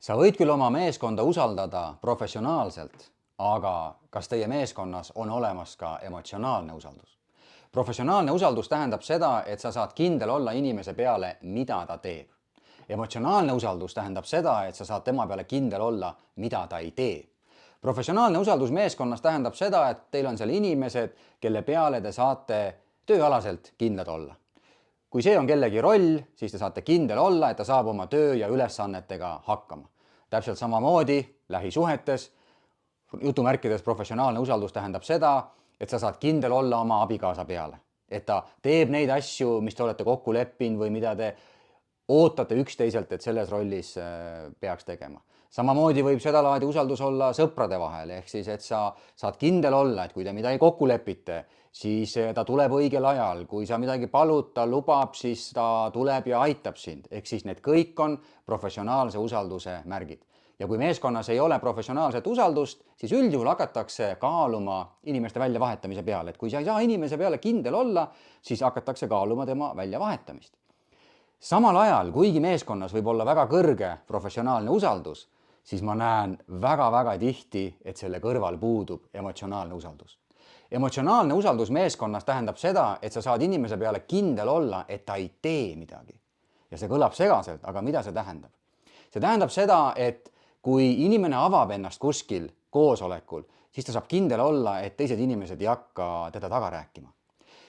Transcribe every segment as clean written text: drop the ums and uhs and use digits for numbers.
Sa võid küll oma meeskonda usaldada professionaalselt, aga kas teie meeskonnas on olemas ka emotsionaalne usaldus? Professionaalne usaldus tähendab seda, et sa saad kindel olla inimese peale, mida ta teeb. Emotsionaalne usaldus tähendab seda, et sa saad tema peale kindel olla, mida ta ei tee. Professionaalne usaldus meeskonnas tähendab seda, et teil on seal inimesed, kelle peale te saate tööalaselt kindlad olla. Kui see on kellegi roll, siis te saate kindel olla, et ta saab oma töö ja ülesannetega hakkama. Täpselt samamoodi lähisuhetes, jutumärkides professionaalne usaldus tähendab seda, et sa saad kindel olla oma abikaasa peale. Et ta teeb neid asju, mis te olete kokku leppinud või mida te ootate üksteiselt, et selles rollis peaks tegema. Samamoodi võib sedalaadi usaldus olla sõprade vahel, ehk siis, et sa saad kindel olla, et kui te midagi kokku lepite, siis ta tuleb õigel ajal, kui sa midagi palud, ta lubab, siis ta tuleb ja aitab sind. Ehk siis need kõik on professionaalse usalduse märgid. Ja kui meeskonnas ei ole professionaalset usaldust, siis üldjuhul hakatakse kaaluma inimeste väljavahetamise peale. Et kui sa ei saa inimese peale kindel olla, siis hakatakse kaaluma tema väljavahetamist. Samal ajal, kuigi meeskonnas võib olla väga kõrge professionaalne usaldus, siis ma näen väga-väga tihti, et selle kõrval puudub emotsionaalne usaldus. Emotsionaalne usaldus meeskonnas tähendab seda, et sa saad inimese peale kindel olla, et ta ei tee midagi. Ja see kõlab segaselt, aga mida see tähendab? See tähendab seda, et kui inimene avab ennast kuskil koosolekul, siis ta saab kindel olla, et teised inimesed ei hakka teda taga rääkima.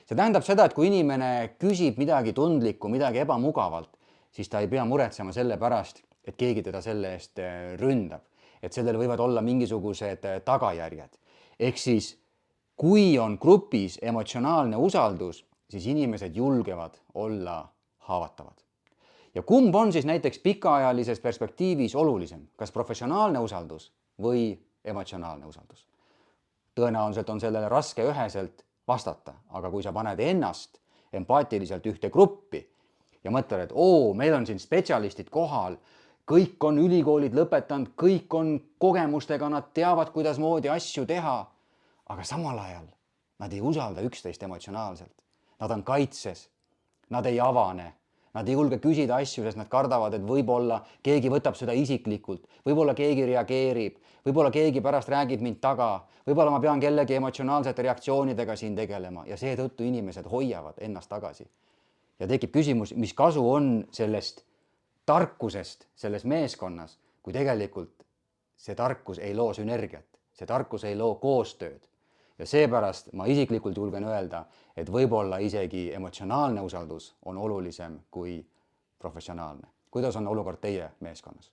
See tähendab seda, et kui inimene küsib midagi tundlikku, midagi ebamugavalt, siis ta ei pea muretsema selle pärast, et keegi teda selle eest ründab. Et sellel võivad olla mingisugused tagajärjed. Ehk siis, kui on grupis emotsionaalne usaldus, siis inimesed julgevad olla haavatavad. Ja kumb on siis näiteks pikaajalises perspektiivis olulisem, kas professionaalne usaldus või emotsionaalne usaldus? Tõenäoliselt on sellele raske üheselt vastata, aga kui sa paned ennast empaatiliselt ühte gruppi ja mõtled, et meil on siin spetsialistid kohal, kõik on ülikoolid lõpetanud, kõik on kogemustega, nad teavad, kuidas moodi asju teha, aga samal ajal nad ei usalda üksteist emotsionaalselt. Nad on kaitses, nad ei avane, nad ei julge küsida asju, sest nad kardavad, et võib-olla keegi võtab seda isiklikult, võib-olla keegi reageerib, võib-olla keegi pärast räägib mind taga, võib-olla ma pean kellegi emotsionaalsete reaktsioonidega siin tegelema ja seetõttu inimesed hoiavad ennast tagasi. Ja tekib küsimus, mis kasu on sellest tarkusest selles meeskonnas, kui tegelikult see tarkus ei loo sünergiat, see tarkus ei loo koostööd. Ja seepärast ma isiklikult julgen öelda, et võib-olla isegi emotsionaalne usaldus on olulisem kui professionaalne. Kuidas on olukord teie meeskonnas?